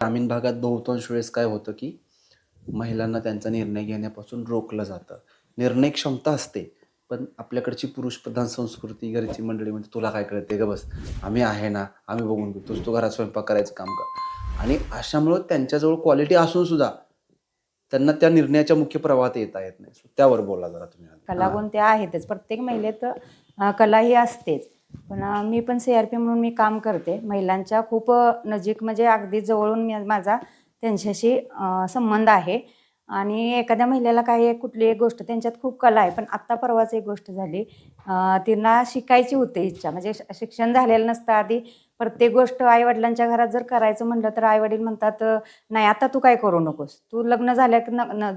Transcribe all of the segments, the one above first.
ग्रामीण भागात बहुतांश वेळेस काय होतं की महिलांना त्यांचा निर्णय घेण्यापासून रोखलं जातं. निर्णय क्षमता असते, पण आपल्याकडची पुरुषप्रधान संस्कृती, घरची मंडळी म्हणते, "तुला काय कळतंय? गप्प बस. आम्ही आहे ना, आम्ही बघून घेऊ. तू घरात स्वयंपाक करायचं काम कर." आणि अशामुळं त्यांच्याजवळ क्वालिटी असून सुद्धा त्यांना त्या निर्णयाच्या मुख्य प्रवाहात येता येत नाही. त्यावर बोला जरा तुम्ही. कलागुण त्या आहेतच. प्रत्येक महिलेत कला ही असतेच. पण मी पण CRP म्हणून मी काम करते. महिलांच्या खूप नजीक म्हणजे अगदी जवळून माझा त्यांच्याशी संबंध आहे. आणि एखाद्या महिलेला काही कुठली एक गोष्ट त्यांच्यात खूप कला आहे. पण आत्ता परवाच एक गोष्ट झाली. तिला शिकायची होती इच्छा, म्हणजे शिक्षण झालेलं नसतं आधी. प्रत्येक गोष्ट आईवडिलांच्या घरात जर करायचं म्हटलं तर आईवडील म्हणतात, "नाही, आता तू काय करू नकोस. तू लग्न झाल्या की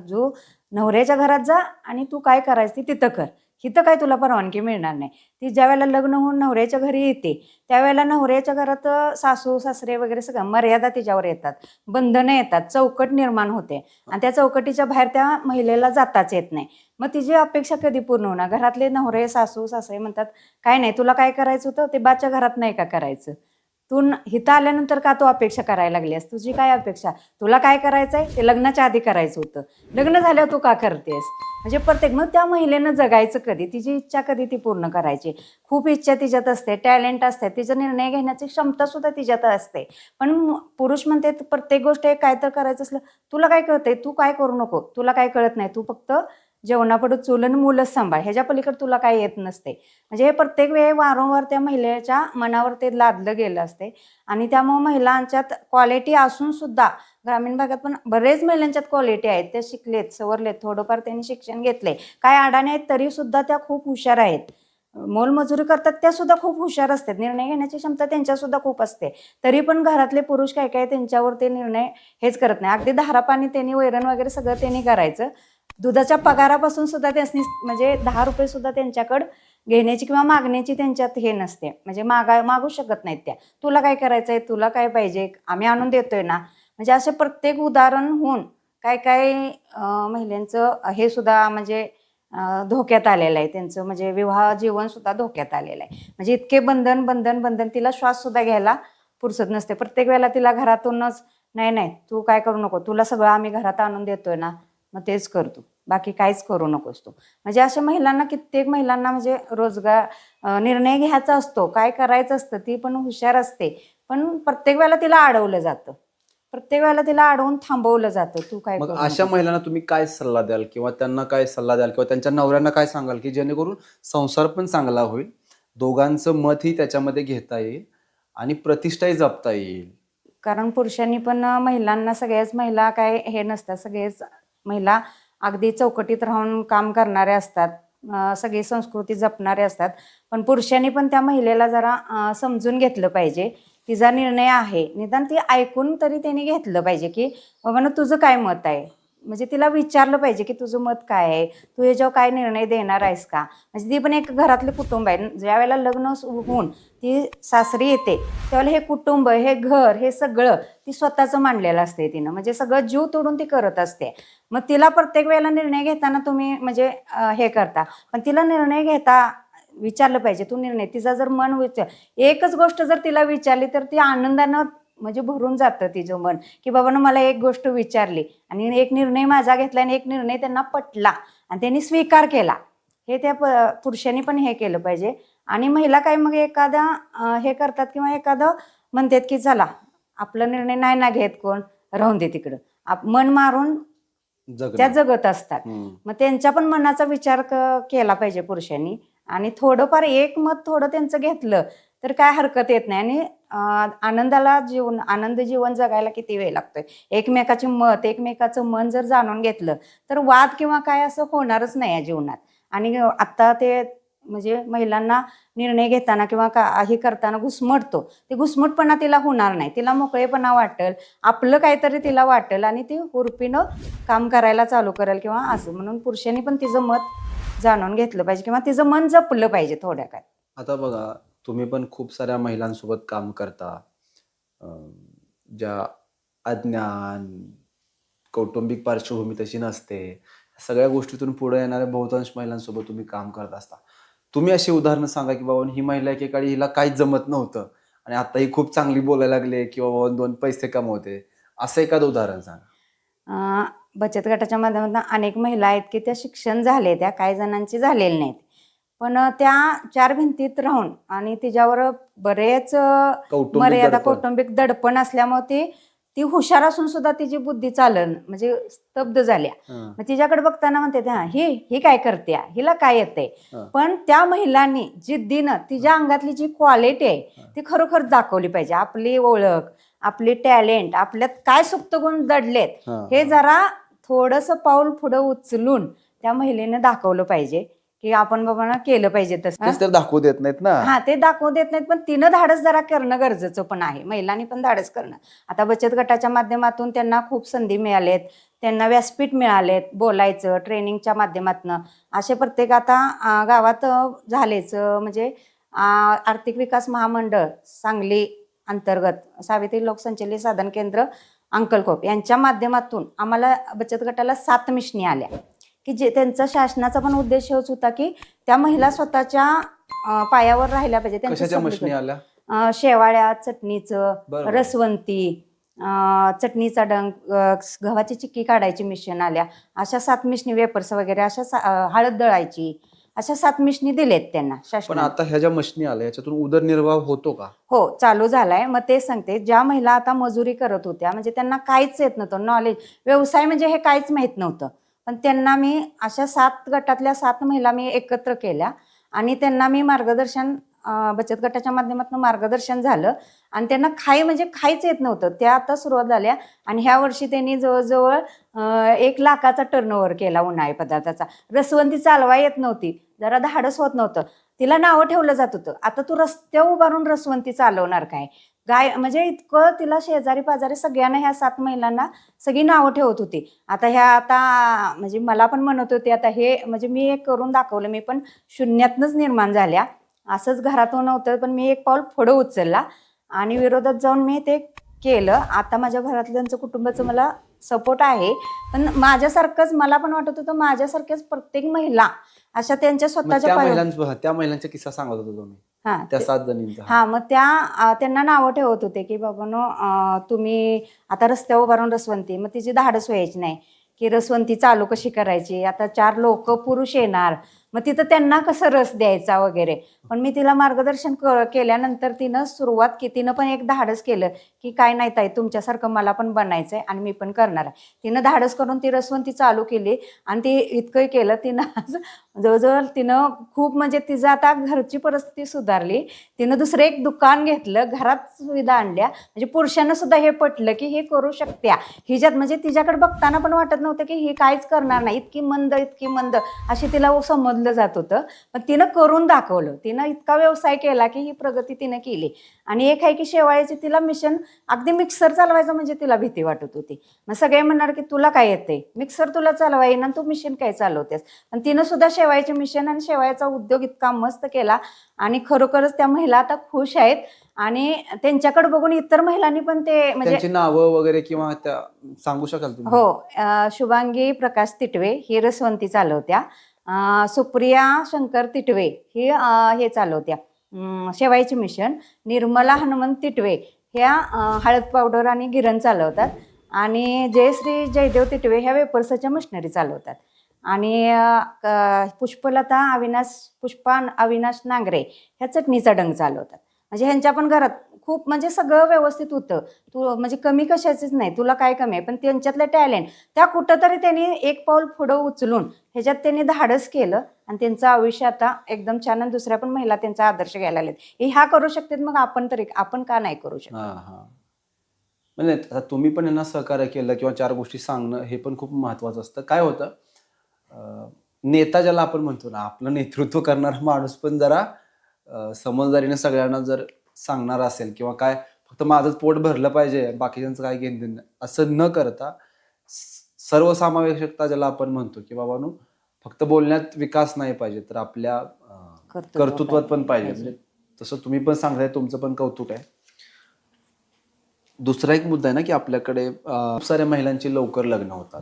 जो नवऱ्याच्या घरात जा आणि तू काय करायचं ते तिथं कर. इथं काय तुला परवानगी मिळणार नाही." ती ज्यावेळेला लग्न होऊन नवऱ्याच्या घरी येते, त्यावेळेला नवऱ्याच्या घरात सासू सासरे वगैरे सगळं मर्यादा तिच्यावर येतात, बंधनं येतात, चौकट निर्माण होते आणि त्या चौकटीच्या बाहेर त्या महिलेला जाताच येत नाही. मग तिची अपेक्षा कधी पूर्ण होणार? घरातले नवरे सासू सासरे म्हणतात, "काय नाही, तुला काय करायचं होतं ते बाच्या घरात नाही का करायचं? तू इथं आल्यानंतर का तू अपेक्षा करायला लागलीस? तुझी काय अपेक्षा? तुला काय करायचंय ते लग्नाच्या आधी करायचं होतं. लग्न झाल्यावर तू का करतेस?" म्हणजे प्रत्येक मग त्या महिलेनं जगायचं कधी? तिची इच्छा कधी ती पूर्ण करायची? खूप इच्छा तिच्यात असते, टॅलेंट असते, तिचा निर्णय घेण्याची क्षमता सुद्धा तिच्यात असते. पण पुरुष म्हणते प्रत्येक गोष्ट काय तर करायचं असलं, "तुला काय कळतंय? तू काय करू नको. तुला काय कळत नाही. तू फक्त जेवणापुढं चूल आणि मूलच सांभाळ. ह्याच्या पलीकडे तुला काय येत नसते." म्हणजे हे प्रत्येक वेळी वारंवार त्या महिलेच्या मनावर ते लादलं गेलं असते. आणि त्यामुळे महिलांच्यात क्वालिटी असून सुद्धा ग्रामीण भागात पण बरेच महिलांच्यात क्वालिटी आहेत. त्या शिकलेत, सवरलेत, थोडंफार त्यांनी शिक्षण घेतलंय. काय अडाणी आहेत तरी सुद्धा त्या खूप हुशार आहेत. मोलमजुरी करतात त्या सुद्धा खूप हुशार असतात. निर्णय घेण्याची क्षमता त्यांच्या सुद्धा खूप असते. तरी पण घरातले पुरुष काय काय त्यांच्यावर ते निर्णय हेच करत नाही. अगदी धारापाणी त्यांनी, वैरण वगैरे सगळं त्यांनी करायचं. दुधाच्या पगारापासून सुद्धा त्यांनी म्हणजे ₹10 सुद्धा त्यांच्याकडं घेण्याची किंवा मागण्याची त्यांच्यात हे नसते. म्हणजे मागू शकत नाहीत त्या. "तुला काय करायचंय? तुला काय पाहिजे? आम्ही आणून देतोय ना." म्हणजे असे प्रत्येक उदाहरण होऊन काय काय महिलांचं हे सुद्धा म्हणजे धोक्यात आलेलं आहे. त्यांचं म्हणजे विवाह जीवन सुद्धा धोक्यात आलेलं आहे. म्हणजे इतके बंधन बंधन बंधन, तिला श्वास सुद्धा घ्यायला फुरसत नसते. प्रत्येक वेळेला तिला घरातूनच, "नाही नाही, तू काय करू नको. तुला सगळं आम्ही घरात आणून देतोय ना, मग तेच कर तू. बाकी काहीच करू नकोस तू." म्हणजे अशा महिलांना, कित्येक महिलांना म्हणजे रोजगार निर्णय घ्यायचा असतो, काय करायचं असतं, ती पण हुशार असते. पण प्रत्येक वेळेला तिला अडवलं जातं. प्रत्येक वेळेला तिला अडवून थांबवलं जातं, "तू काय मग करू अशा नको." महिलांना तुम्ही काय सल्ला द्याल किंवा त्यांना काय सल्ला द्याल किंवा त्यांच्या नवऱ्यांना काय सांगाल की जेणेकरून संसार पण चांगला होईल, दोघांचं मतही त्याच्यामध्ये घेता येईल आणि प्रतिष्ठाही जपता येईल? कारण पुरुषांनी पण महिलांना, सगळ्याच महिला काय हे नसतात. सगळेच महिला अगदी चौकटीत राहून काम करणाऱ्या असतात. सगळी संस्कृती जपणारे असतात. पण पुरुषांनी पण त्या महिलेला जरा समजून घेतलं पाहिजे. तिचा निर्णय आहे, निदान ती ऐकून तरी त्यांनी घेतलं पाहिजे, की "बाबांनो, तुझं काय मत आहे?" म्हणजे तिला विचारलं पाहिजे, की "तुझं मत काय आहे? तू याच्यावर काय निर्णय देणार आहेस का?" म्हणजे ती पण एक घरातले कुटुंब आहे. ज्यावेळेला लग्न होऊन ती सासरी येते, त्यावेळेला हे कुटुंब, हे घर, हे सगळं ती स्वतःचं मांडलेलं असते तिनं. म्हणजे सगळं जीव तोडून ती करत असते. मग तिला प्रत्येक वेळेला निर्णय घेताना तुम्ही म्हणजे हे करता. पण तिला निर्णय घेता विचारलं पाहिजे. तू निर्णय, तिचा जर मन एकच गोष्ट जर तिला विचारली तर ती आनंदानं म्हणजे भरून जातं तिचं मन, की बाबांनो, मला एक गोष्ट विचारली आणि एक निर्णय माझा घेतला आणि एक निर्णय त्यांना पटला आणि त्यांनी स्वीकार केला. हे त्या पुरुषांनी पण हे केलं पाहिजे. आणि महिला काय मग एखादा हे करतात किंवा एखादं म्हणतात, की "चला, आपला निर्णय नाही ना घेत कोण, राहून दे तिकडं." मन मारून त्या जगणं. जगत असतात. हं. मग त्यांच्या पण मनाचा विचार केला पाहिजे पुरुषांनी. आणि थोडंफार एक मत थोडं त्यांचं घेतलं तर काय हरकत येत नाही. आणि आनंद जीवन जगायला किती वेळ लागतोय. एकमेकाची मत, एकमेकाचं मन जर जाणून घेतलं तर वाद किंवा काय असं होणारच नाही या जीवनात. आणि आता ते म्हणजे महिलांना निर्णय घेताना किंवा हे करताना घुसमटतो. ते घुसमटपणा तिला होणार नाही. तिला मोकळेपणा वाटेल, आपलं काहीतरी तिला वाटेल आणि ती हुरपीनं काम करायला चालू करेल किंवा असं. म्हणून पुरुषांनी पण तिचं मत जाणून घेतलं पाहिजे किंवा तिचं मन जपलं पाहिजे थोड्या काय. आता बघा, तुम्ही पण खूप साऱ्या महिलांसोबत काम करता. अ, ज्या अज्ञान, कौटुंबिक पार्श्वभूमी तशी नसते. सगळ्या गोष्टीतून पुढे येणाऱ्या बहुतांश महिलांसोबत तुम्ही काम करत असता. तुम्ही अशी उदाहरणं सांगा, की बाबा ही महिला एकेकाळी हिला काहीच जमत नव्हतं आणि आता ही खूप चांगली बोलायला लागली किंवा बाबा 2 पैसे कमवते. असं एखादं उदाहरण सांगा. बचत गटाच्या माध्यमातून अनेक महिला आहेत की त्या शिक्षण झाले, त्या काही जणांची झालेली नाहीत, पण त्या चार भिंतीत राहून आणि तिच्यावर बरेच कौटुंबिक मर्यादा दडपण. कौटुंबिक दडपण असल्यामुळे ती ती हुशार असून सुद्धा तिची बुद्धी चालन म्हणजे स्तब्ध झाल्या. हं, मग तिच्याकडे बघताना म्हणते हा ही काय करते, हिला काय येते. हं, पण त्या महिलांनी जिद्दीनं तिच्या अंगातली जी क्वालिटी आहे ती खरोखर दाखवली पाहिजे. आपली ओळख, आपली टॅलेंट, आपल्यात काय सुप्त गुण दडलेत हं, हे हं. जरा थोडंसं पाऊल पुढं उचलून त्या महिलेने दाखवलं पाहिजे की आपण बाबा ना केलं पाहिजे तसं. तेच तर दाखवू देत नाहीत ना. हा, ते दाखवू देत नाहीत, पण तिनं धाडस जरा करणं गरजेचं पण आहे. महिलांनी पण धाडस करणं. आता बचत गटाच्या माध्यमातून त्यांना खूप संधी मिळालेत, त्यांना व्यासपीठ मिळालेत बोलायचं, ट्रेनिंगच्या माध्यमातून. असे प्रत्येक आता गावात झालेच म्हणजे आर्थिक विकास महामंडळ सांगली अंतर्गत सावित्री लोकसंचलित साधन केंद्र अंकलकोप यांच्या माध्यमातून आम्हाला बचत गटाला 7 मिशनी आल्या की जे त्यांचा शासनाचा पण उद्देश होत होता की त्या महिला स्वतःच्या पायावर राहिल्या पाहिजे. त्यांचं कशाच्या मशनी सबलीकरण. आल्या? शेवाळ्या, चटणीचं, बरोबर. रसवंती, चटणीचा डंक, गव्हाची चिक्की काढायची मिशन आल्या. अशा 7 मिशनी, वेपर्स वगैरे अशा हळद दळायची, अशा 7 मिशनी दिलेत त्यांना पण शासनाने. आता ह्या ज्या मशनी आल्या याच्यातून उदरनिर्वाह होतो का? हो, चालू झालाय. मग ते सांगते, ज्या महिला आता मजुरी करत होत्या म्हणजे त्यांना काहीच येत नव्हतं नॉलेज, व्यवसाय म्हणजे हे काहीच माहीत नव्हतं, पण त्यांना मी अशा 7 गटातल्या 7 महिला मी एकत्र केल्या आणि त्यांना मी मार्गदर्शन, बचत गटाच्या माध्यमातून मार्गदर्शन झालं आणि त्यांना म्हणजे काहीच येत नव्हतं. त्या आता सुरुवात झाल्या आणि ह्या वर्षी त्यांनी जवळजवळ 1 लाखाचा टर्नओव्हर केला उन्हाळी पदार्थाचा. रसवंती चालवा येत नव्हती, जरा धाडस होत नव्हतं, तिला नावं ठेवलं जात होतं. आता तू रस्त्यावर उभारून रसवंती चालवणार काय, म्हणजे इतकं तिला शेजारी पाजारी सगळ्यांना, ह्या 7 महिलांना सगळी नावं ठेवत होती. आता म्हणजे मला पण म्हणत होते आता हे म्हणजे मी एक करून दाखवलं, मी पण शून्यातनंच निर्माण झाल्या, असंच घरातून नव्हतं, पण मी एक पाऊल पुढं उचलला आणि विरोधात जाऊन मी ते केलं. आता माझ्या घरातल्यांचं, कुटुंबाचं मला सपोर्ट आहे. पण माझ्यासारखंच मला पण वाटत होतं, माझ्यासारख्याच प्रत्येक महिला अशा त्यांच्या स्वतःच्या त्या महिलांचा किस्सा सांगत होता तुम्ही, हा त्या 7 जणींचा. हा, मग त्यांना नावं ठेवत होते की बाबांनो तुम्ही आता रस्त्यावर उभारून रसवंती, मग तिची धाडस व्हायची नाही की रसवंती चालू कशी करायची. आता 4 लोक पुरुष येणार, मग तिथं त्यांना कसं रस द्यायचा वगैरे. पण मी तिला मार्गदर्शन केल्यानंतर तिनं सुरुवात केली, तिनं पण एक धाडस केलं की काय नाही ताई, तुमच्यासारखं मला पण बनायचंय आणि मी पण करणार आहे. तिनं धाडस करून ती रसवंती चालू केली आणि ती इतकं केलं तिनं आज जवळजवळ तिनं खूप म्हणजे तिचं आता घरची परिस्थिती सुधारली. तिनं दुसरं एक दुकान घेतलं, घरात सुविधा आणल्या, म्हणजे पुरुषांना सुद्धा हे पटलं की हे करू शकत्या हिच्यात. म्हणजे तिच्याकडे बघताना पण वाटत नव्हतं की ही काहीच करणार नाही, इतकी मंद अशी तिला समजलं जात होतं. पण तिनं करून दाखवलं, तिनं इतका व्यवसाय केला की ही प्रगती तिनं केली. आणि एक आहे की शेवाळ्याची तिला मिशन, अगदी मिक्सर चालवायचं म्हणजे तिला भीती वाटत होती. मग सगळे म्हणणार की तुला काय येते, मिक्सर तुला चालवा येईना, तू मिशन काय चालवतेस. पण तिनं सुद्धा शेवाळ्याचे मिशन आणि शेवाळ्याचा उद्योग इतका मस्त केला आणि खरोखरच त्या महिला आता खुश आहेत. आणि त्यांच्याकडे बघून इतर महिलांनी पण ते म्हणजे त्यांची नावं वगैरे किंवा त्या सांगू शकाल तुम्ही? हो, शुभांगी प्रकाश तिटवे ही रसवंती चालवत्या, सुप्रिया शंकर तिटवे ही हे चालवत्या शेवाळ्याची मिशन, निर्मला हनुमंत तिटवे ह्या हळद पावडर आणि गिरण चालवतात आणि जयश्री जयदेव तिटवे ह्या वेपर्सच्या मशिनरी चालवतात आणि पुष्पा अविनाश नांगरे ह्या चटणीचा डंग चालवतात. म्हणजे ह्यांच्या पण घरात खूप म्हणजे सगळं व्यवस्थित होतं. तू म्हणजे कमी कशाचीच नाही, तुला काय कमी आहे, पण त्यांच्यातलं टॅलेंट त्या कुठंतरी त्यांनी एक पाऊल पुढं उचलून ह्याच्यात त्यांनी धाडस केलं आणि त्यांचं आयुष्य आता एकदम छान आणि दुसऱ्या पण महिला त्यांचा आदर्श घ्यायला लागलेत. ह्या करू शकतात, मग आपण का नाही करू शकतो. म्हणजे आता तुम्ही पण यांना सहकार्य केलं किंवा 4 गोष्टी सांगणं हे पण खूप महत्वाचं असतं. काय होतं, नेता ज्याला आपण म्हणतो ना, आपलं नेतृत्व करणारा माणूस पण जरा समजदारीने सगळ्यांना जर सांगणार असेल किंवा काय फक्त माझंच पोट भरलं पाहिजे, बाकीच्यांचं काय घेणं देणं असं न करता सर्वसमावेशकता ज्याला आपण म्हणतो की बाबांनो, फक्त बोलण्यात विकास नाही पाहिजे, तर आपल्या कर्तृत्वात पण पाहिजे. म्हणजे तसं तुम्ही पण सांगताय, तुमचं पण कौतुक आहे. दुसरा एक मुद्दा आहे ना की आपल्याकडे खूप साऱ्या महिलांची लवकर लग्न होतात.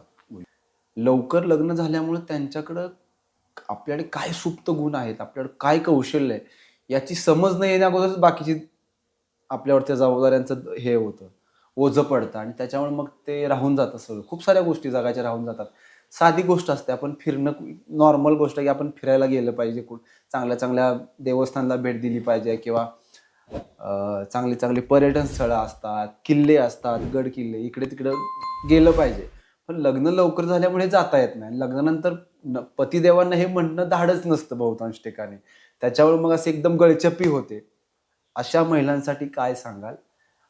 लवकर लग्न झाल्यामुळे त्यांच्याकडं आपल्याकडे काय सुप्त गुण आहेत, आपल्याकडे काय कौशल्य आहे याची समज न येण्या अगोदरच बाकीची आपल्यावर त्या जबाबदाऱ्यांचं हे होतं, ओझं पडतं आणि त्याच्यामुळे मग ते राहून जातं सगळं. खूप साऱ्या गोष्टी जगाच्या राहून जातात. साधी गोष्ट असते, आपण फिरणं नॉर्मल गोष्ट आहे की आपण फिरायला गेलं पाहिजे, चांगल्या चांगल्या देवस्थानला भेट दिली पाहिजे किंवा चांगली चांगली पर्यटन स्थळं असतात, किल्ले असतात, गड किल्ले इकडे तिकडं गेलं पाहिजे. पण लग्न लवकर झाल्यामुळे जाता येत नाही. लग्नानंतर पतिदेवांना हे म्हणणं धाडच नसतं बहुतांश ठिकाणी. त्याच्यावर मग असे एकदम गळचेपी होते. अशा महिलांसाठी काय सांगाल?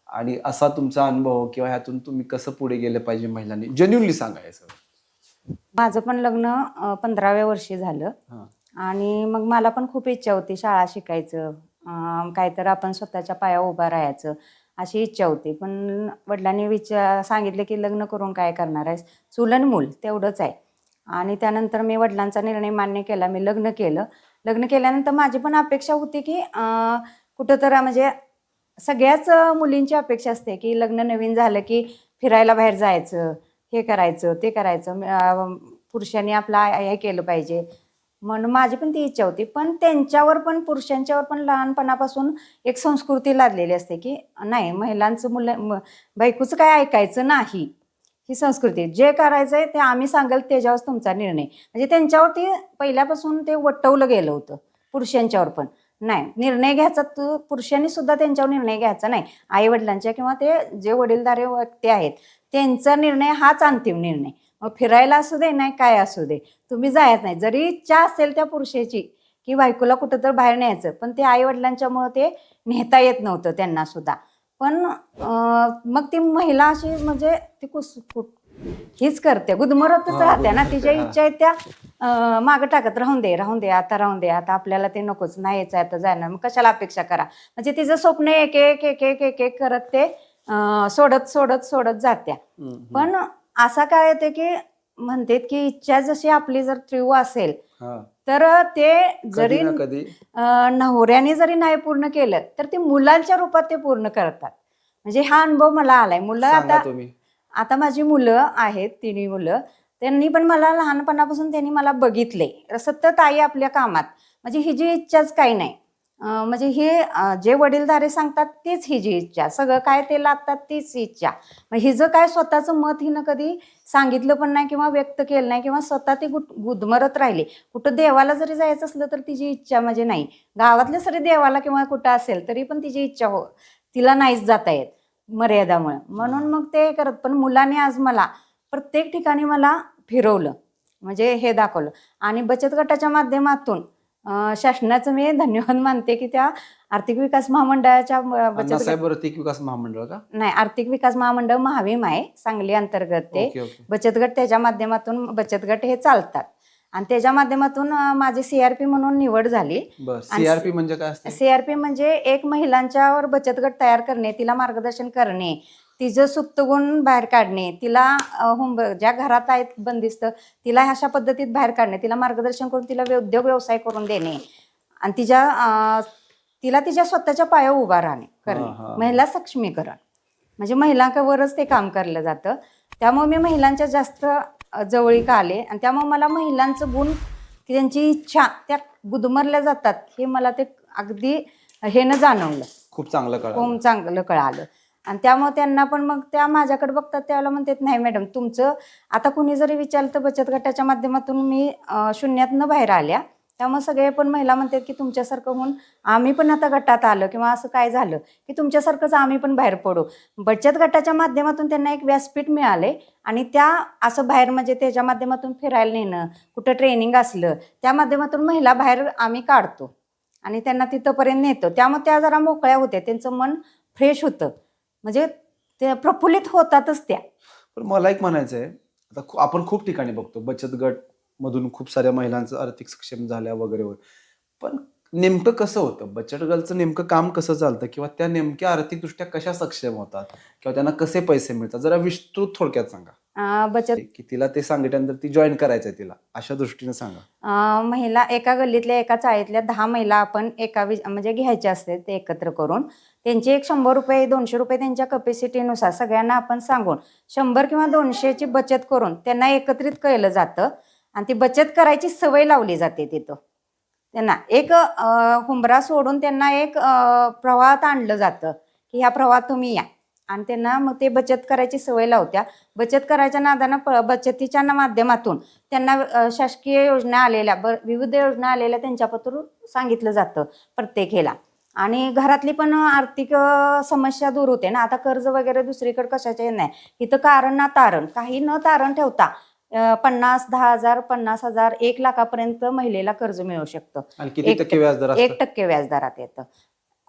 आणि असा तुमचा अनुभव किंवा ह्यातून तुम्ही कसं पुढे गेलं पाहिजे महिलांनी? जेन्युइनली सांगा हे सगळं. माझं पण लग्न 15व्या वर्षी झालं. हां. आणि मग मला पण खूप इच्छा होती शाळा शिकायचं, काहीतरी आपण स्वतःच्या पायावर उभं राहायचं अशी इच्छा होती. पण वडिलांनी सांगितले की लग्न करून काय करणार आहेस, चूल आणि मूल तेवढंच आहे. आणि त्यानंतर मी वडिलांचा निर्णय मान्य केला. मी लग्न केलं. लग्न केल्यानंतर माझी पण अपेक्षा होती की कुठं तर म्हणजे सगळ्याच मुलींची अपेक्षा असते की लग्न नवीन झालं की फिरायला बाहेर जायचं, हे करायचं, ते करायचं, पुरुषांनी आपला हे केलं पाहिजे. म्हणून माझी पण ती इच्छा होती. पण त्यांच्यावर पण पुरुषांच्यावर पण लहानपणापासून एक संस्कृती लादलेली असते की नाही, महिलांचं बायकोचं काय ऐकायचं नाही. ही संस्कृती. जे करायचं आहे ते आम्ही सांगाल त्याच्यावरच तुमचा निर्णय. म्हणजे त्यांच्यावरती पहिल्यापासून ते वटवलं गेलं होतं पुरुषांच्यावर पण. नाही, निर्णय घ्यायचा तू पुरुषांनी सुद्धा त्यांच्यावर निर्णय घ्यायचा नाही. आई-वडिलांच्या किंवा ते जे वडीलधारे व्यक्ती आहेत त्यांचा निर्णय हाच अंतिम निर्णय. मग फिरायला असू दे, नाही काय असू दे, तुम्ही जायच नाही. जरी इच्छा असेल त्या पुरुषाची की बायकोला कुठं तर बाहेर न्यायचं, पण ते आई-वडिलांच्यामुळं ते नेता येत नव्हतं त्यांना सुद्धा. पण मग ती महिला अशी म्हणजे ती हीच करते, गुदमरतच राहते ना. तिच्या इच्छा आहेत त्या मागं टाकत राहून दे, राहून दे, आता राहून दे, आता आपल्याला ते नकोच, नाही यायचं आता जाणार, मग कशाला अपेक्षा करा. म्हणजे तिचं स्वप्न एक एक एक एक एक एक करत ते सोडत सोडत सोडत जात्या. पण असा काय येते की म्हणतात की इच्छा जशी आपली जर तीव्र असेल तर ते जरी कधी ना कधी नवऱ्याने जरी नाही पूर्ण केलं तर ते मुलांच्या रूपात ते पूर्ण करतात. म्हणजे हा अनुभव मला आलाय. मुलं सांगा आता तुम्ही. आता माझी मुलं आहेत, तिन्ही मुलं. त्यांनी पण मला लहानपणापासून त्यांनी मला बघितले सतत आई आपल्या कामात. म्हणजे हिची इच्छाच काही नाही. म्हणजे हे जे वडीलधारे सांगतात तीच हिची इच्छा, सगळं काय ते लागतात तीच इच्छा. मग हिचं काय स्वतःचं मत हिनं कधी सांगितलं पण नाही किंवा व्यक्त केलं नाही किंवा स्वतः ती गुदमरत राहिली. कुठं देवाला जरी जायचं असलं तर तिची इच्छा म्हणजे नाही. गावातल्या सरी देवाला किंवा कुठं असेल तरी पण तिची इच्छा तिला नाहीच जाता येत मर्यादामुळे. म्हणून मग ते करत. पण मुलांनी आज मला प्रत्येक ठिकाणी मला फिरवलं, म्हणजे हे दाखवलं. आणि बचत गटाच्या माध्यमातून शासनाचं मी धन्यवाद मानते की त्या आर्थिक विकास महामंडळाच्या अण्णासाहेब आर्थिक विकास महामंडळ का? नाही, आर्थिक विकास महामंडळ महाविम आहे सांगली अंतर्गत ते. Okay okay. बचत गट त्याच्या माध्यमातून बचत गट हे चालतात. आणि त्याच्या माध्यमातून माझी CRP म्हणून निवड झाली. बरं, CRP म्हणजे काय असते? CRP म्हणजे एक महिलांच्यावर बचत गट तयार करणे, तिला मार्गदर्शन करणे, तिचं सुप्त गुण बाहेर काढणे, तिला ज्या घरात आहेत बंदिस्त तिला अशा पद्धतीत बाहेर काढणे, तिला मार्गदर्शन करून तिला उद्योग व्यवसाय करून देणे आणि तिला तिच्या स्वतःच्या पायावर उभा राहणे करणे. महिला सक्षमीकरण म्हणजे महिलांवरच ते काम केलं जातं. त्यामुळे मी महिलांच्या जास्त जवळीक आले आणि त्यामुळे मला महिलांचं गुण की त्यांची इच्छा त्या गुदमरल्या जातात हे मला ते अगदी हेनं जाणवलं. खूप चांगलं कळलं. खूप चांगलं कळालं. आणि त्यामुळे त्यांना पण मग त्या माझ्याकडे बघतात त्यावेळेला म्हणतात नाही मॅडम तुमचं आता कुणी जरी विचारलं तर बचत गटाच्या माध्यमातून मी शून्यातनं बाहेर आल्या. त्यामुळे सगळे पण महिला म्हणतात की तुमच्यासारखं होऊन आम्ही पण आता गटात आलं किंवा असं काय झालं की तुमच्यासारखंच आम्ही पण बाहेर पडू. बचत गटाच्या माध्यमातून त्यांना एक व्यासपीठ मिळाले आणि त्या असं बाहेर म्हणजे त्याच्या माध्यमातून फिरायला नेणं, कुठं ट्रेनिंग असलं त्या माध्यमातून महिला बाहेर आम्ही काढतो आणि त्यांना तिथंपर्यंत नेतो. त्यामुळे त्या जरा मोकळ्या होत्या, त्यांचं मन फ्रेश होतं, म्हणजे ते प्रफुल्लित होतातच त्या. पण मला एक म्हणायचं आहे, आता आपण खूप ठिकाणी बघतो बचत गट मधून खूप साऱ्या महिलांचं आर्थिक सक्षम झाल्या वगैरे. पण नेमकं कसं होतं बचत गटाचं, नेमकं काम कसं चालतं किंवा त्या नेमक्या आर्थिकदृष्ट्या कशा सक्षम होतात किंवा त्यांना कसे पैसे मिळतात, जरा विस्तृत थोडक्यात सांगा. बचत की तिला ते सांगितल्यानंतर ती जॉईन करायचंय तिला अशा दृष्टीने सांगा. महिला एका गल्लीतल्या एका चाळीतल्या 10 महिला आपण एका म्हणजे घ्यायच्या असते ते एकत्र करून त्यांचे एक 100 रुपये 200 रुपये त्यांच्या कपॅसिटीनुसार सगळ्यांना आपण सांगून 100 किंवा 200ची बचत करून त्यांना एकत्रित केलं जातं आणि ती बचत करायची सवय लावली जाते. तिथं त्यांना एक हुंबरा सोडून त्यांना एक प्रवाहात आणलं जातं की ह्या प्रवाहात तुम्ही या आणि त्यांना मग ते बचत करायची सवय लावत्या. बचत करायच्या नादानं बचतीच्या माध्यमातून त्यांना शासकीय योजना आलेल्या विविध योजना आलेल्या त्यांच्यापासून सांगितलं जातं प्रत्येक ह्याला. आणि घरातली पण आर्थिक समस्या दूर होते ना. आता कर्ज वगैरे दुसरीकडे कशाचे नाही, इथं कारण ना तारण, काही न तारण ठेवता 50, 10,000, 50,000, 1,00,000पर्यंत महिलेला कर्ज मिळू शकतं. आणि किती टक्के व्याजदर असतं? 1% व्याजदरात येतं.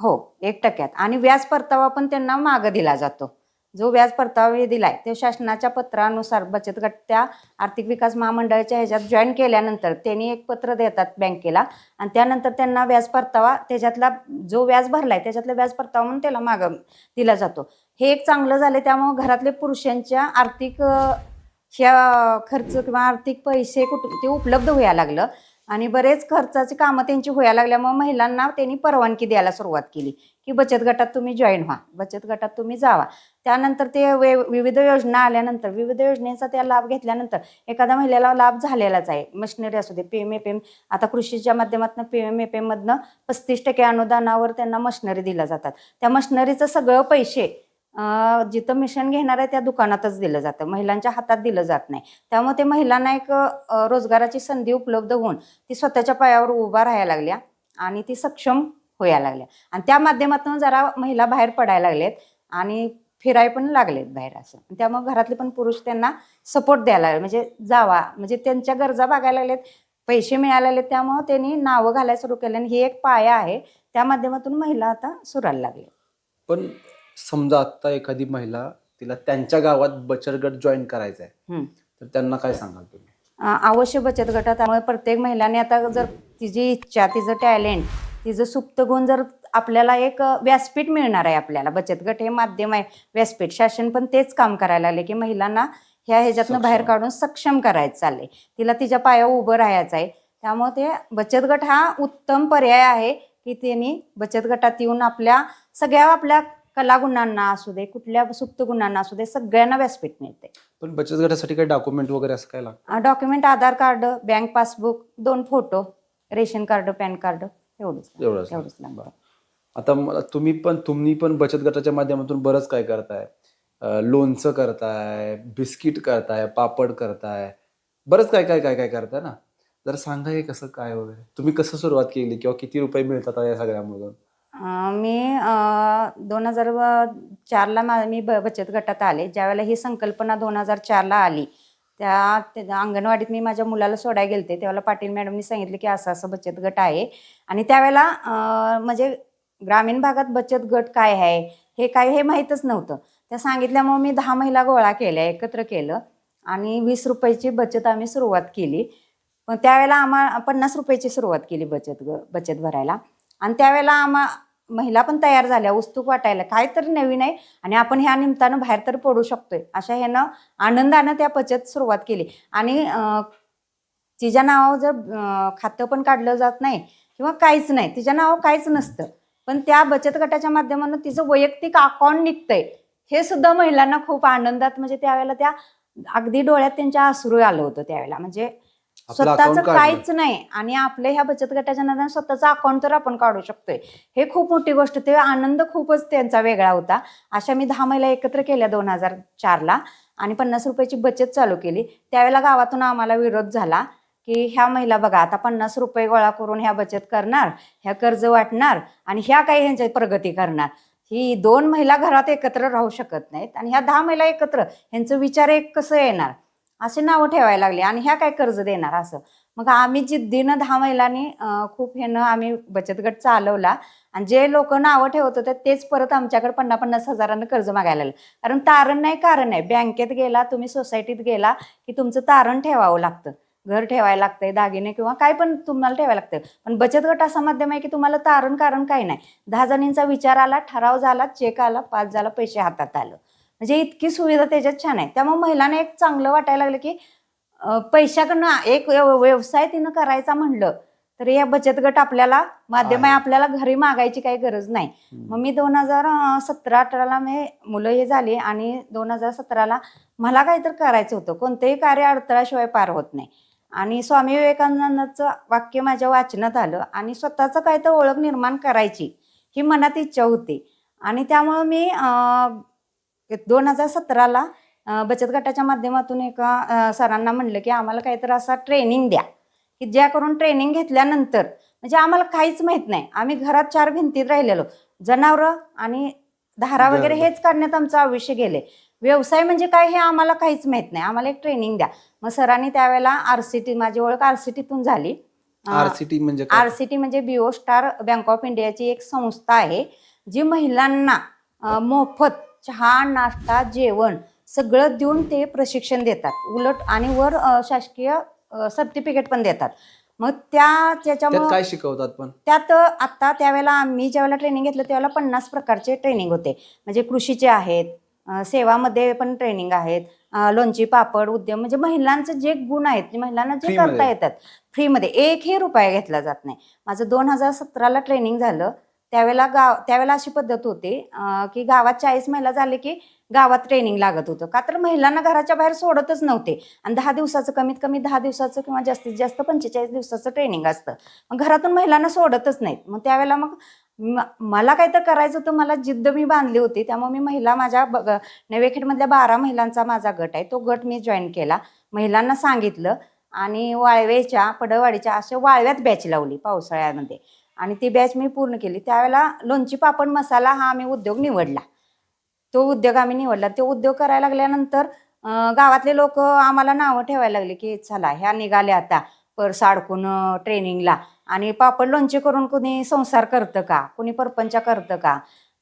हो, 1%. आणि व्याज परतावा पण त्यांना मागं दिला जातो. जो व्याज परतावा दिलाय ते शासनाच्या पत्रानुसार बचत गट त्या आर्थिक विकास महामंडळाच्या ह्याच्यात जॉईन केल्यानंतर त्यांनी एक पत्र देतात बँकेला आणि त्यानंतर त्यांना व्याज परतावा त्याच्यातला जो व्याज भरलाय त्याच्यातला व्याज परतावा म्हणून त्याला मागं दिला जातो. हे एक चांगलं झालं. त्यामुळे घरातले पुरुषांच्या आर्थिक ह्या खर्च किंवा आर्थिक पैसे ते उपलब्ध व्हायला लागलं आणि बरेच खर्चाची कामं त्यांची व्हायला लागल्यामुळे महिलांना त्यांनी परवानगी द्यायला सुरुवात केली की बचत गटात तुम्ही जॉईन व्हा, बचत गटात तुम्ही जावा. त्यानंतर ते विविध योजना आल्यानंतर विविध योजनेचा त्या लाभ घेतल्यानंतर एखाद्या महिलेला लाभ झालेलाच आहे. मशिनरी असू दे, PM-FM, आता कृषीच्या माध्यमातून PM-FM मधनं 35% अनुदानावर त्यांना मशिनरी दिल्या जातात. त्या मशिनरीचं सगळं पैसे जिथं मिशन घेणार आहे त्या दुकानातच दिलं जातं, महिलांच्या हातात दिलं जात नाही. त्यामुळे ते महिलांना एक रोजगाराची संधी उपलब्ध होऊन ती स्वतःच्या पायावर उभा राहायला लागल्या आणि ती सक्षम व्हायला लागल्या. आणि त्या माध्यमातून जरा महिला बाहेर पडायला लागलेत आणि फिराय पण लागलेत बाहेर असं. त्यामुळे घरातले पण पुरुष त्यांना सपोर्ट द्यायला लागले, म्हणजे जावा, म्हणजे त्यांच्या गरजा भागायला लागलेत, पैसे मिळायला लागलेत. त्यामुळे त्यांनी नावं घालायला सुरू केलं आणि ही एक पाया आहे. त्या माध्यमातून महिला आता सुरायला लागले. पण समजा आता एखादी महिला, तिला त्यांच्या गावात बचत गट जॉईन करायचा आहे, तर त्यांना काय सांगाल तुम्ही? अवश्य बचत गटात. त्यामुळे प्रत्येक महिलाने आता जर तिची इच्छा, तिचं टॅलेंट, तिचं सुप्त गुण जर आपल्याला एक व्यासपीठ मिळणार आहे. आपल्याला बचत गट हे माध्यम आहे, व्यासपीठ. शासन पण तेच काम करायला लागले की महिलांना ह्याच्यातनं बाहेर काढून सक्षम करायचं चाललंय. तिला तिच्या पायावर उभं राहायचं आहे. त्यामुळे ते बचत गट हा उत्तम पर्याय आहे की त्यांनी बचत गटात येऊन आपल्या कलागुणांना असू दे, कुठल्या सुप्त गुणांना असू दे, सगळ्यांना व्यासपीठ मिळते. पण बचत गटासाठी काही डॉक्युमेंट वगैरे असं काय लागतं? Document Aadhaar card, bank passbook, 2 photo, ration card, PAN card, एवढंच लागतं. आता तुम्ही पण बचत गटाच्या माध्यमातून बरंच काय करताय. लोणचं करताय, बिस्किट करताय, पापड करताय, बरंच काय काय काय काय करताय ना. जरा सांगा हे कसं काय वगैरे, तुम्ही कसं सुरुवात केली किंवा किती रुपये मिळतात या सगळ्यामधून? मी 2004ला मी बचत गटात आले. ज्यावेळेला ही संकल्पना 2004ला आली, त्या अंगणवाडीत मी माझ्या मुलाला सोडायला गेलते. त्यावेळेला पाटील मॅडमनी सांगितले की असं असं बचत गट आहे. आणि त्यावेळेला म्हणजे ग्रामीण भागात बचत गट काय आहे हे काय हे माहीतच नव्हतं. त्या सांगितल्यामुळे मी 10 महिला गोळा केल्या, एकत्र केलं आणि 20 रुपयाची बचत आम्ही सुरुवात केली. पण त्यावेळेला आम्हाला 50 रुपयाची सुरुवात केली बचत भरायला. आणि त्यावेळेला महिला पण तयार झाल्या, उत्सुक वाटायला काहीतरी नवीन आहे आणि आपण ह्या निमित्तानं बाहेर तर पडू शकतोय, अशा ह्यानं आनंदानं त्या बचत सुरुवात केली. आणि तिच्या नावावर जर खातं पण काढलं जात नाही किंवा काहीच नाही, तिच्या नावावर काहीच नसतं, पण त्या बचत गटाच्या माध्यमातून तिचं वैयक्तिक अकाउंट निघतंय, हे सुद्धा महिलांना खूप आनंदात, म्हणजे त्यावेळेला त्या अगदी डोळ्यात त्यांच्या अश्रू आलं होतं त्यावेळेला. म्हणजे स्वतःचं काहीच नाही आणि आपल्या ह्या बचत गटाच्या नादानं स्वतःचा अकाउंट तर आपण काढू शकतोय, हे खूप मोठी गोष्ट. ते आनंद खूपच त्यांचा वेगळा होता. अशा मी 10 महिला एकत्र केल्या 2004ला आणि 50 रुपयाची बचत चालू केली. त्यावेळेला गावातून आम्हाला विरोध झाला की ह्या महिला बघा आता 50 रुपये गोळा करून ह्या बचत करणार, ह्या कर्ज वाटणार आणि ह्या काही ह्यांची प्रगती करणार. ही 2 महिला घरात एकत्र राहू शकत नाहीत आणि ह्या 10 महिला एकत्र, ह्यांचं विचार एक कसं येणार, असे नावं ठेवायला लागले आणि ह्या काय कर्ज देणार असं. मग आम्ही जिद्दीनं 10 महिलांनी खूप आम्ही बचत गट चालवला आणि जे लोक नावं ठेवत होते तेच परत आमच्याकडे 50-50 हजारानं कर्ज मागायला लागलं. कारण तारण नाही, कारण नाही. बँकेत गेला, तुम्ही सोसायटीत गेला की तुमचं तारण ठेवावं लागतं, घर ठेवायला लागतंय, दागिने किंवा काय पण तुम्हाला ठेवायला लागतं. पण बचत गट असा माध्यम आहे की तुम्हाला तारण कारण काही नाही. 10 जणींचा विचार आला, ठराव झाला, चेक आला, पास झाला, पैसे हातात आलं, म्हणजे इतकी सुविधा त्याच्यात छान आहे. त्यामुळे महिलांना एक चांगलं वाटायला लागलं की पैशाकडनं एक व्यवसाय तिनं करायचा म्हणलं तर या बचत गट आपल्याला माध्यम आहे, आपल्याला घरी मागायची काही गरज नाही. मग मी 2017-18ला मी मुलं हे झाली आणि 2017ला मला काहीतरी करायचं होतं. कोणतेही कार्य अडथळ्याशिवाय पार होत नाही आणि स्वामी विवेकानंदांचं वाक्य माझ्या वाचनात आलं आणि स्वतःचं काय तर ओळख निर्माण करायची ही मनात इच्छा होती. आणि त्यामुळं मी 2017ला बचत गटाच्या माध्यमातून एका सरांना म्हणलं की आम्हाला काहीतरी असा ट्रेनिंग द्या की ज्या करून ट्रेनिंग घेतल्यानंतर म्हणजे आम्हाला काहीच माहीत नाही, आम्ही घरात 4 भिंतीत राहिलेलो, जनावरं आणि धारा वगैरे हेच करण्यात आमचं आयुष्य गेले. व्यवसाय म्हणजे काय हे आम्हाला काहीच माहीत नाही, आम्हाला एक ट्रेनिंग द्या. मग सरांनी त्यावेळेला RCT, माझी ओळख RCTतून झाली. RCT म्हणजे काय? RCT म्हणजे बिओ स्टार बँक ऑफ इंडियाची एक संस्था आहे जी महिलांना मोफत चहा, नाश्ता, जेवण सगळं देऊन ते प्रशिक्षण देतात. उलट आणि वर शासकीय सर्टिफिकेट पण देतात. मग त्यात त्याच्यामुळे काय शिकवतात पण? त्यात आता त्यावेळेला आम्ही ज्यावेळेला ट्रेनिंग घेतलं त्यावेळेला 50 प्रकारचे ट्रेनिंग होते. म्हणजे कृषीचे आहेत, सेवामध्ये पण ट्रेनिंग आहेत, लोणची, पापड, उद्यम, म्हणजे महिलांचे जे गुण आहेत, महिलांना जे फ्रीमध्ये? करता येतात फ्रीमध्ये, 1ही रुपया घेतला जात नाही. माझं 2017ला ट्रेनिंग झालं. त्यावेळेला अशी पद्धत होती की गावात 40 महिला झाले की गावात ट्रेनिंग लागत होतं. का तर महिलांना घराच्या बाहेर सोडतच नव्हते आणि 10 दिवसाचं, कमीत कमी 10 दिवसाचं किंवा जास्तीत जास्त 45 दिवसाचं ट्रेनिंग असतं. मग घरातून महिलांना सोडतच नाहीत. मग त्यावेळेला मग मला काही तर करायचं होतं, मला जिद्द मी बांधली होती. त्यामुळे मी महिला, माझ्या नवेखेडमधल्या 12 महिलांचा माझा गट आहे, तो गट मी जॉईन केला. महिलांना सांगितलं आणि वाळवेच्या, पडळवाडीच्या अशा वाळव्यात बॅच लावली पावसाळ्यामध्ये आणि ती बॅच मी पूर्ण केली. त्यावेळेला लोणची, पापड, मसाला हा आम्ही उद्योग निवडला. तो उद्योग आम्ही निवडला. तो उद्योग करायला लागल्यानंतर गावातले लोक आम्हाला नावं ठेवायला लागले की चला ह्या निघाल्या आता पर्स अडकून ट्रेनिंगला, आणि पापड लोणचे करून कुणी संसार करतं का, कुणी परपंच करतं का,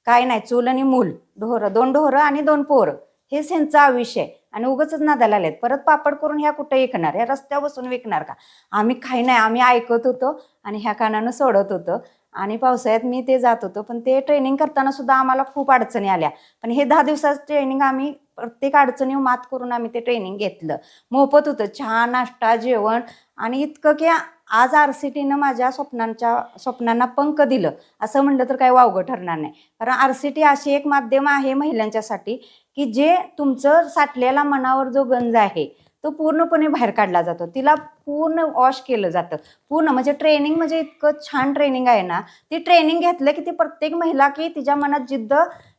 काय नाही, चूल आणि मूल, ढोरं, 2 ढोरं आणि 2 पोरं, हेच ह्यांचा आयुष्य आहे. आणि उगाचच नादाला आलेत. परत पापड करून ह्या कुठं विकणार, ह्या रस्त्यावर बसून विकणार का. आम्ही काही नाही, आम्ही ऐकत होतो आणि ह्या कानानं सोडत होतो. आणि पावसाळ्यात मी ते जात होतो, पण ते ट्रेनिंग करताना सुद्धा आम्हाला खूप अडचणी आल्या. पण हे 10 दिवसाचं ट्रेनिंग आम्ही प्रत्येक अडचणीवर मात करून आम्ही ते ट्रेनिंग घेतलं. मोफत होतं, चहा, नाश्ता, जेवण, आणि इतकं की आज RCTनं माझ्या स्वप्नांना पंख दिलं असं म्हणलं तर काही वावगं ठरणार नाही. कारण RCT अशी एक माध्यम आहे महिलांच्यासाठी की जे तुमचं साठलेला मनावर जो गंज आहे तो पूर्णपणे बाहेर काढला जातो. तिला पूर्ण वॉश केलं जातं. पूर्ण म्हणजे ट्रेनिंग म्हणजे इतकं छान ट्रेनिंग आहे ना, ती ट्रेनिंग घेतलं की ती प्रत्येक महिला की तिच्या मनात जिद्द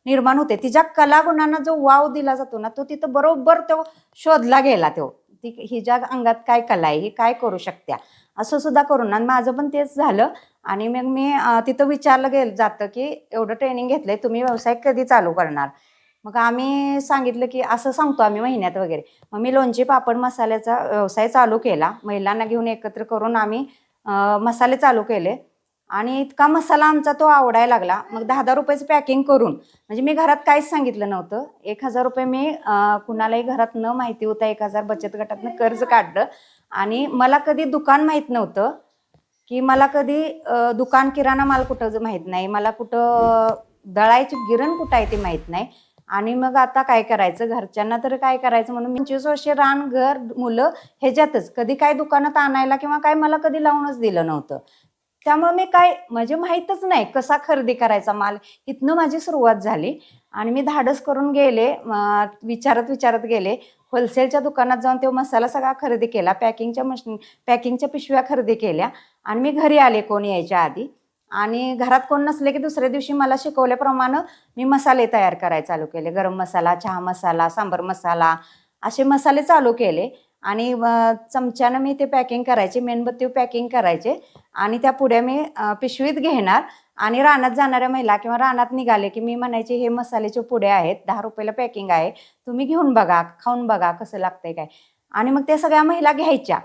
निर्माण होते. तिच्या कलागुणांना जो वाव दिला जातो ना, तो तिथं बरोबर तो शोधला गेला. ती हिच्या अंगात काय कला आहे, ही काय करू शकत्या, असं सुद्धा करून. आणि माझं पण तेच झालं. आणि मग मी तिथं विचारलं गेलं जातं की एवढं ट्रेनिंग घेतलंय, तुम्ही व्यवसाय कधी चालू करणार. मग आम्ही सांगितलं की असं सांगतो आम्ही महिन्यात वगैरे. मग मी लोणचे, पापड, मसाल्याचा व्यवसाय चालू केला. महिलांना घेऊन एकत्र करून आम्ही मसाले चालू केले. आणि इतका मसाला आमचा तो आवडायला लागला. मग 10-10 रुपयाचं पॅकिंग करून, म्हणजे मी घरात काहीच सांगितलं नव्हतं. 1000 रुपये मी कुणालाही घरात न माहिती होता 1000 बचत गटातनं कर्ज काढलं. आणि मला कधी दुकान माहीत नव्हतं की मला कधी दुकान, किराणा माल कुठं माहीत नाही, मला कुठं दळायची गिरण कुठं आहे ते माहीत नाही. आणि मग आता काय करायचं, घरच्यांना तर काय करायचं म्हणून 25 वर्षे रान, घर, मुलं ह्याच्यातच, कधी काय दुकानात आणायला किंवा काय मला कधी लावूनच दिलं नव्हतं. त्यामुळे मी काय म्हणजे माहीतच नाही कसा खरेदी करायचा माल. इथनं माझी सुरुवात झाली. आणि मी धाडस करून गेले, विचारत गेले. होलसेलच्या दुकानात जाऊन तो मसाला सगळा खरेदी केला. पॅकिंगच्या पिशव्या खरेदी केल्या. आणि मी घरी आले कोण यायच्या आधी. आणि घरात कोण नसले की दुसऱ्या दिवशी मला शिकवल्याप्रमाणे मी मसाले तयार करायला चालू केले. गरम मसाला, चहा मसाला, सांबर मसाला असे मसाले चालू केले. आणि चमच्यानं मी ते पॅकिंग करायचे, मेणबत्ती पॅकिंग करायचे. आणि त्या पुड्या मी पिशवीत घेणार. आणि रानात जाणाऱ्या महिला किंवा रानात निघाले की मी म्हणायचे हे मसाल्याच्या पुड्या आहेत, 10 रुपयाला पॅकिंग आहे, तुम्ही घेऊन बघा, खाऊन बघा कसं लागतंय काय. आणि मग त्या सगळ्या महिला घ्यायच्या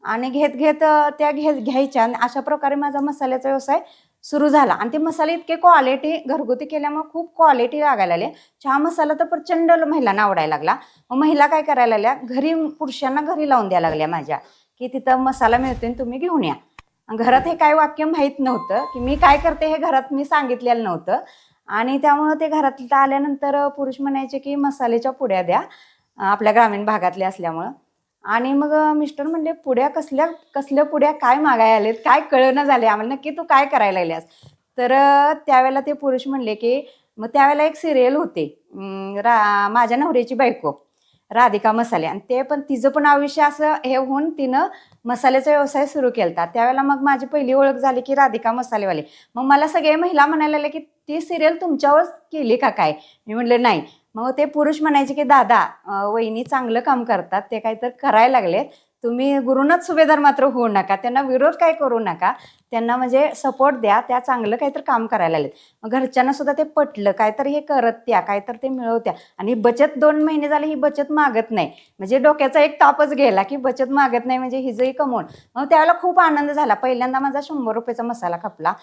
आणि घेत त्या घ्यायच्या. आणि अशा प्रकारे माझा मसाल्याचा व्यवसाय सुरू झाला. आणि ते मसाले इतके क्वालिटी घरगुती केल्यामुळे खूप क्वालिटी लागायला लागले. चहा मसाला तर प्रचंड महिलांना आवडायला लागला. मग महिला काय करायला लागल्या, घरी पुरुषांना घरी लावून द्यायला लागल्या माझ्या की तिथं मसाला मिळतोय तुम्ही घेऊन या. घरात हे काय वाक्य माहीत नव्हतं की मी काय करते, हे घरात मी सांगितलेलं नव्हतं. आणि त्यामुळं ते घरात आल्यानंतर पुरुष म्हणायचे की मसाल्याच्या पुड्या द्या, आपल्या ग्रामीण भागातल्या असल्यामुळं. आणि मग मिस्टर म्हणले पुड्या कसल्या पुड्या, काय मागायला आलेत, काय कळना झाले आम्हाला, नक्की तू काय करायला लागल्यास. तर त्यावेळेला ते पुरुष म्हणले की, मग त्यावेळेला एक सिरियल होते माझ्या नवऱ्याची बायको, राधिका मसाले. आणि ते पण तिचं पण आयुष्य असं हे होऊन तिनं मसाल्याचा व्यवसाय सुरू केला. त्यावेळेला मग माझी पहिली ओळख झाली की राधिका मसालेवाले. मग मला सगळे महिला म्हणायला लागले की ती सिरियल तुमच्यावरच केली का काय. मी म्हणले नाही, मग ते पुरुष म्हणायचे की दादा वहिनी चांगलं काम करतात, ते काहीतरी करायला लागले, तुम्ही गुरुनाथ सुभेदार मात्र होऊ नका, त्यांना विरोध काय करू नका, त्यांना म्हणजे सपोर्ट द्या, त्या चांगलं काहीतरी काम करायला लागलेत. मग घरच्यांना सुद्धा ते पटलं, काहीतरी हे करत त्या, काहीतरी ते मिळवत्या. आणि बचत 2 महिने झाले ही बचत मागत नाही, म्हणजे डोक्याचा एक तापच गेला की बचत मागत नाही म्हणजे हिजंही कमवून. मग त्यावेळेला खूप आनंद झाला. पहिल्यांदा माझा 100 रुपयाचा मसाला खपला.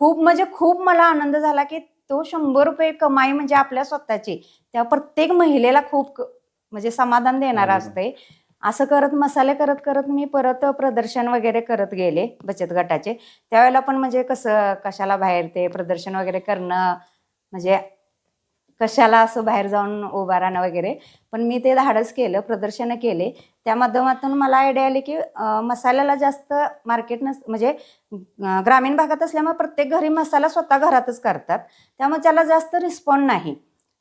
खूप म्हणजे खूप मला आनंद झाला की तो 100 रुपये कमाई म्हणजे आपल्या स्वतःची, त्या प्रत्येक महिलेला खूप म्हणजे समाधान देणारं असते. असं करत मसाले करत करत मी परत प्रदर्शन वगैरे करत गेले बचत गटाचे. त्यावेळेला पण म्हणजे कसं कशाला बाहेर ते प्रदर्शन वगैरे करणं, म्हणजे कशाला असं बाहेर जाऊन उभा राहणं वगैरे. पण मी ते धाडस केलं, प्रदर्शनं केले. त्या माध्यमातून मला आयडिया आली की मसाल्याला जास्त मार्केट म्हणजे ग्रामीण भागात असल्यामुळे प्रत्येक घरी मसाला स्वतः घरातच करतात, त्यामुळे त्याला जास्त रिस्पॉन्ड नाही.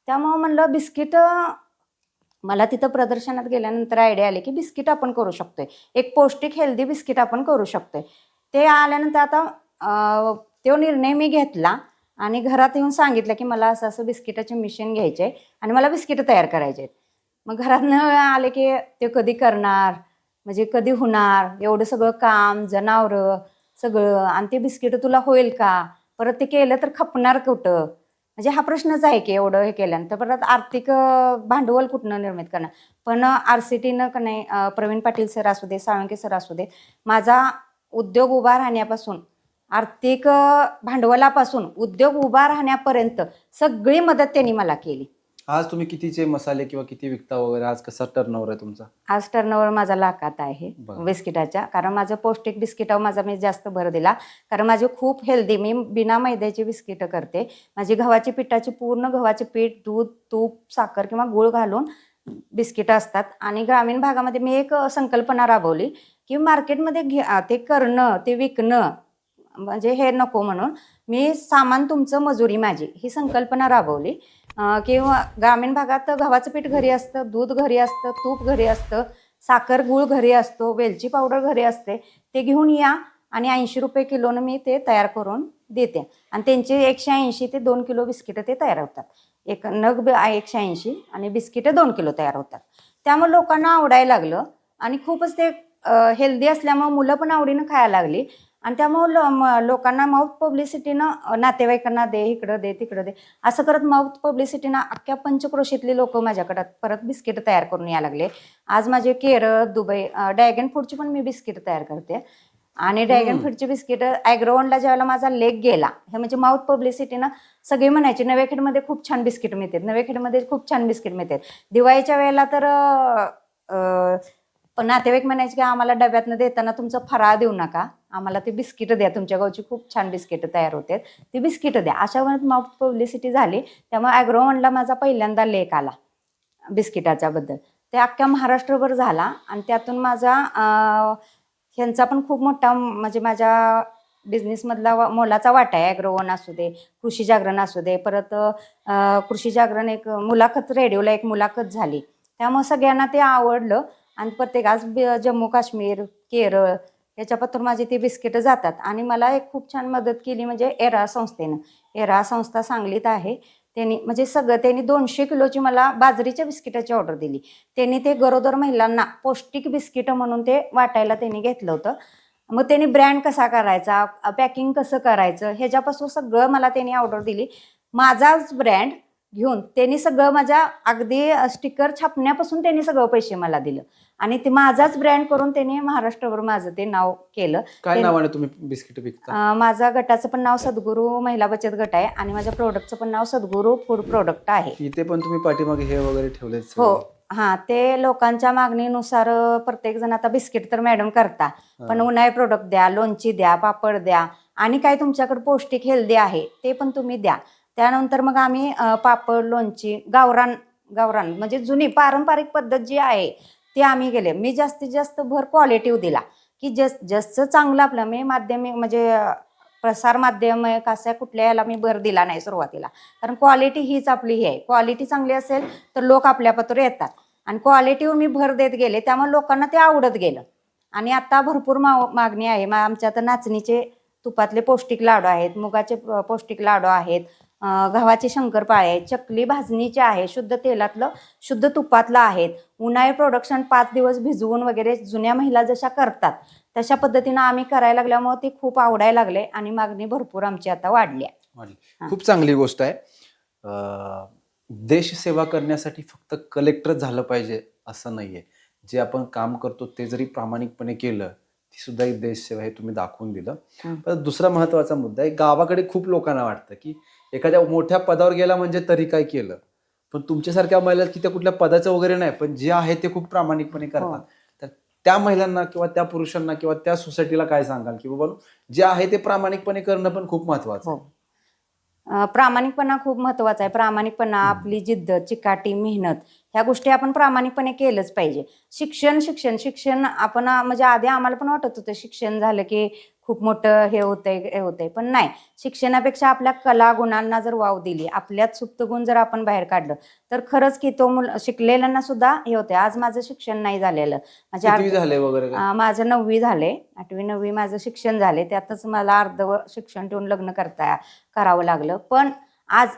त्यामुळं म्हणलं बिस्किट, मला तिथं प्रदर्शनात गेल्यानंतर आयडिया आली की बिस्किट आपण करू शकतोय, एक पौष्टिक हेल्दी बिस्किट आपण करू शकतोय. ते आल्यानंतर आता तो निर्णय मी घेतला आणि घरात येऊन सांगितलं की मला असं असं बिस्किटाचे मशीन घ्यायचे आहे आणि मला बिस्किटं तयार करायचे आहेत. मग घरातनं आले की ते कधी करणार, म्हणजे कधी होणार, एवढं सगळं काम, जनावरं सगळं, आणि ते बिस्किटं तुला होईल का, परत ते केलं तर खपणार कुठं, म्हणजे हा प्रश्नच आहे की एवढं हे केल्यानंतर परत आर्थिक भांडवल कुठनं निर्मित करणार. पण RCTनं का नाही, प्रवीण पाटील सर असू दे, साळुंके सर असू दे, माझा उद्योग उभा राहण्यापासून, आर्थिक भांडवलापासून उद्योग उभा राहण्यापर्यंत सगळी मदत त्यांनी मला केली. आज तुम्ही कितीचे मसाले किंवा किती विकता वगैरे, आज कसा टर्नओव्हर आहे तुमचा? आज टर्नओव्हर माझा लाखात आहे बरं. बिस्किटाच्या, कारण माझं पौष्टिक बिस्किटावर माझा मी जास्त भर दिला. कारण माझे खूप हेल्दी, मी बिना मैद्याची बिस्किटं करते. माझी गव्हाची पिठाची, पूर्ण गव्हाचे पीठ, दूध, तूप, साखर किंवा गूळ घालून बिस्किटं असतात. आणि ग्रामीण भागामध्ये मी एक संकल्पना राबवली की मार्केटमध्ये ते करणं, ते विकणं म्हणजे हे नको, म्हणून मी सामान तुमचं, मजुरी माझी, ही संकल्पना राबवली. किंवा ग्रामीण भागात गव्हाचं पीठ घरी असतं, दूध घरी असतं, तूप घरी असतं, साखर गूळ घरी असतो, वेलची पावडर घरी असते, ते घेऊन या आणि 80 रुपये किलोनं मी ते तयार करून देते. आणि त्यांचे 180 ते 2 किलो बिस्किटं ते तयार होतात. एक नग 180 आणि बिस्किटं 2 किलो तयार होतात. त्यामुळे लोकांना आवडायला लागलं आणि खूपच ते हेल्दी असल्यामुळे मुलं पण आवडीनं खायला लागली. आणि त्यामुळं लोकांना माउथ पब्लिसिटीनं, नातेवाईकांना दे, इकडं दे, तिकडं दे, असं करत माउथ पब्लिसिटीनं अख्ख्या पंचक्रोशीतले लोक माझ्याकडं परत बिस्किटं तयार करून यायला लागले. आज माझे केरळ, दुबई, ड्रॅगन फ्रूटची पण मी बिस्किटं तयार करते. आणि ड्रॅगन फ्रूटची बिस्किटं ॲग्रोवनला ज्यावेळेला माझा लेख गेला, हे म्हणजे माउथ पब्लिसिटीनं सगळे म्हणायचे नवेखेडमध्ये खूप छान बिस्किट मिळतात, नवेखेडमध्ये खूप छान बिस्किट मिळतात. दिवाळीच्या वेळेला तर नातेवाईक म्हणायचे की आम्हाला डब्यातनं देताना तुमचं फराळ देऊ नका, आम्हाला ते बिस्किटं द्या, तुमच्या गावची खूप छान बिस्किटं तयार होतात, ती बिस्किटं द्या. अशा वेळेत माउथ पब्लिसिटी झाली. त्यामुळे ॲग्रोवनला माझा पहिल्यांदा लेख आला बिस्किटाच्याबद्दल, ते अख्ख्या महाराष्ट्रभर झाला. आणि त्यातून माझा ह्यांचा पण खूप मोठा, म्हणजे माझ्या बिझनेसमधला मोलाचा वाटा आहे. ॲग्रोवन असू दे, कृषी जागरण असू दे, परत कृषी जागरण एक मुलाखत, रेडिओला एक मुलाखत झाली, त्यामुळे सगळ्यांना ते आवडलं. आणि प्रत्येक आज जम्मू काश्मीर, केरळ याच्यापासून माझी ती बिस्किटं जातात. आणि मला एक खूप छान मदत केली म्हणजे एरा संस्थेनं. एरा संस्था सांगलीत आहे. त्यांनी म्हणजे त्यांनी 200 किलोची मला बाजरीच्या बिस्किटाची ऑर्डर दिली. त्यांनी ते गरोदर महिलांना पौष्टिक बिस्किटं म्हणून ते वाटायला त्यांनी घेतलं होतं. मग त्यांनी ब्रँड कसा करायचा, पॅकिंग कसं करायचं, ह्याच्यापासून सगळं मला त्यांनी ऑर्डर दिली. माझाच ब्रँड घेऊन त्यांनी सगळं, माझ्या अगदी स्टिकर छापण्यापासून त्यांनी सगळं पैसे मला दिलं. आणि ते माझाच ब्रँड करून त्यांनी महाराष्ट्रभर माझं ते नाव केलं. काय नावाने तुम्ही बिस्किट विकता? माझा गटाचं पण नाव सद्गुरू महिला बचत गट आहे आणि माझ्या प्रोडक्टचं पण नाव सद्गुरू फूड प्रोडक्ट आहे. इथे पण तुम्ही पाठीमागे हे वगैरे ठेवले? हो, हां, ते लोकांच्या मागणीनुसार प्रत्येक जण आता बिस्किट तर मॅडम करता, पण उन्हाळी प्रोडक्ट द्या, लोणची द्या, पापड द्या, आणि काय तुमच्याकडे पौष्टिक हेल्दी आहे ते पण तुम्ही द्या. त्यानंतर मग आम्ही पापड, लोणची, गावरान गावरान म्हणजे जुनी पारंपरिक पद्धत जी आहे ती आम्ही गेले. मी जास्तीत जास्त भर क्वालिटीव दिला की जसं चांगलं आपलं, मी माध्यमिक म्हणजे प्रसार माध्यम कशा कुठल्या याला मी भर दिला नाही सुरुवातीला, कारण क्वालिटी हीच आपली ही आहे. क्वालिटी चांगली असेल तर लोक आपल्यापत्र येतात आणि क्वालिटीवर मी भर देत गेले, त्यामुळे लोकांना ते आवडत गेलं. आणि आता भरपूर मागणी आहे. आमच्या आता नाचणीचे तुपातले पौष्टिक लाडू आहेत, मुगाचे पौष्टिक लाडू आहेत, गव्हाचे शंकरपाळे आहेत, चकली भाजणीचे आहे, शुद्ध तेलातलं शुद्ध तुपातलं आहेत. उन्हाळी प्रोडक्शन 5 दिवस भिजवून वगैरे जुन्या महिला जशा करतात तशा पद्धतीनं आम्ही करायला लागल्यामुळे ते खूप आवडायला लागले आणि मागणी भरपूर आमची आता वाढली आहे. खूप चांगली गोष्ट आहे. देश सेवा करण्यासाठी फक्त कलेक्टर झालं पाहिजे असं नाहीये. जे आपण काम करतो ते जरी प्रामाणिकपणे केलं ती सुद्धा एक देश सेवा हे तुम्ही दाखवून दिलं. पण दुसरा महत्वाचा मुद्दा आहे, गावाकडे खूप लोकांना वाटतं की एखाद्या मोठ्या पदावर गेला म्हणजे तरी काय केलं, पण तुमच्यासारख्या महिला की त्या कुठल्या पदाचं वगैरे नाही, पण जे आहे ते खूप प्रामाणिकपणे करतात. तर त्या महिलांना किंवा त्या पुरुषांना किंवा त्या सोसायटीला काय सांगाल की बाबा जे आहे ते प्रामाणिकपणे करणं पण खूप महत्वाचं आहे. प्रामाणिकपणा खूप महत्वाचा आहे. प्रामाणिकपणा, आपली जिद्द, चिकाटी, मेहनत ह्या गोष्टी आपण प्रामाणिकपणे केलंच पाहिजे. शिक्षण आपण म्हणजे आधी आम्हाला पण वाटत होतं शिक्षण झालं की खूप मोठं हे होतंय, पण नाही. शिक्षणापेक्षा आपल्या कला गुणांना जर वाव दिली, आपल्यात सुप्त गुण जर आपण बाहेर काढलं तर खरंच की तो शिकलेल्यांना सुद्धा हे होते. आज माझं शिक्षण नाही झालेलं, कितवी झाले वगैरे काय? माझं 9वी झाले, 8वी 9वी माझं शिक्षण झाले. त्यातच मला शिक्षण ठेवून लग्न करावं लागलं. पण आज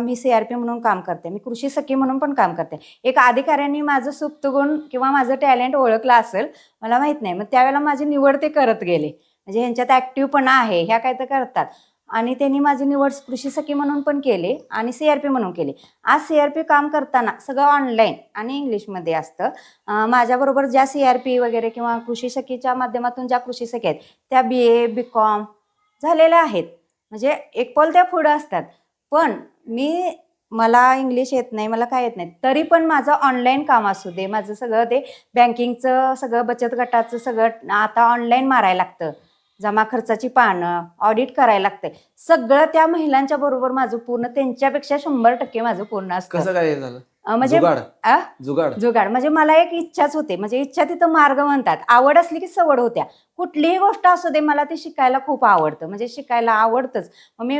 मी CRP म्हणून काम करते, मी कृषी सखी म्हणून पण काम करते. एक अधिकाऱ्यांनी माझं सुप्त गुण किंवा माझं टॅलेंट ओळखलं असेल, मला माहित नाही. मग त्यावेळेला माझी निवड ते करत गेले. म्हणजे ह्यांच्यात ॲक्टिव्हपणा आहे, ह्या काय तर करतात. आणि त्यांनी माझी निवड कृषी सखी म्हणून पण केले आणि CRP म्हणून केली. आज CRP काम करताना सगळं ऑनलाईन आणि इंग्लिशमध्ये असतं. माझ्याबरोबर ज्या CRP वगैरे किंवा कृषी सखीच्या माध्यमातून ज्या कृषी सखी आहेत त्या BA BCom झालेल्या आहेत. म्हणजे एक पाऊल त्या पुढं असतात. पण मला इंग्लिश येत नाही, मला काय येत नाही, तरी पण माझं ऑनलाईन काम असू दे, माझं सगळं ते बँकिंगचं सगळं बचत गटाचं सगळं आता ऑनलाईन मारायला लागतं. जमा खर्चाची पानं ऑडिट करायला लागतंय. सगळं त्या महिलांच्या बरोबर माझं पूर्ण त्यांच्यापेक्षा 100% माझं पूर्ण असतं. कसं काय हे झालं? म्हणजे जुगाड जुगाड म्हणजे मला एक इच्छाच होते. म्हणजे इच्छा तिथं मार्ग म्हणतात. आवड असली की सवड होत्या. कुठलीही गोष्ट असू दे, मला ते शिकायला खूप आवडतं. म्हणजे शिकायला आवडतंच. मग मी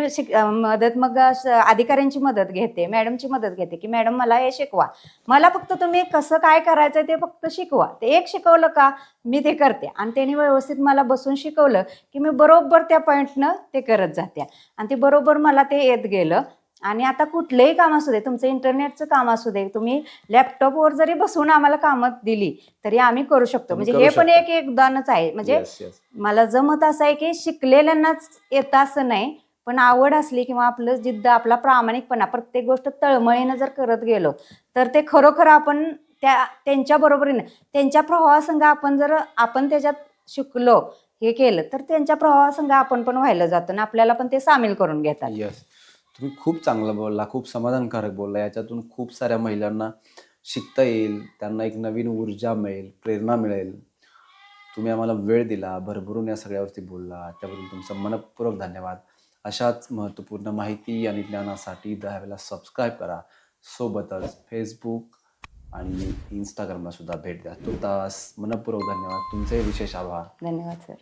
अधिकाऱ्यांची मदत घेते, मॅडमची मदत घेते की मॅडम मला हे शिकवा. मला फक्त तुम्ही कसं काय करायचं ते फक्त शिकवा. ते एक शिकवलं का मी ते करते आणि त्यांनी व्यवस्थित मला बसून शिकवलं की मी बरोबर त्या पॉईंटनं ते करत जाते आणि ते बरोबर मला ते येत गेलं. आणि आता कुठलंही काम असू दे, तुमचं इंटरनेटचं काम असू दे, तुम्ही लॅपटॉपवर जरी बसून आम्हाला कामं दिली तरी आम्ही करू शकतो. म्हणजे हे पण एक योगदानच आहे. म्हणजे मला जमत असं आहे की शिकलेल्यांनाच येतं असं नाही, पण आवड असली किंवा आपलं जिद्द, आपला प्रामाणिकपणा, प्रत्येक गोष्ट तळमळीनं जर करत गेलो तर ते खरोखर आपण त्यांच्या बरोबरीनं त्यांच्या प्रवाहासंग आपण त्याच्यात शिकलो, हे केलं तर त्यांच्या प्रवाहासंग आपण पण व्हायला जातो आणि आपल्याला पण ते सामील करून घेतात. तुम्ही खूप चांगलं बोलला, खूप समाधानकारक बोलला. याच्यातून खूप साऱ्या महिलांना शिकता येईल, त्यांना एक नवीन ऊर्जा मिळेल, प्रेरणा मिळेल. तुम्ही आम्हाला वेळ दिला, भरभरून या सगळ्यावरती बोलला, त्याबद्दल तुमचा मनःपूर्वक धन्यवाद. अशाच महत्त्वपूर्ण माहिती आणि ज्ञानासाठी दहावेला सबस्क्राईब करा. सोबतच फेसबुक आणि इंस्टाग्रामला सुद्धा भेट द्या. तुर्तास मनःपूर्वक धन्यवाद. तुमचे विशेष आभार. धन्यवाद सर.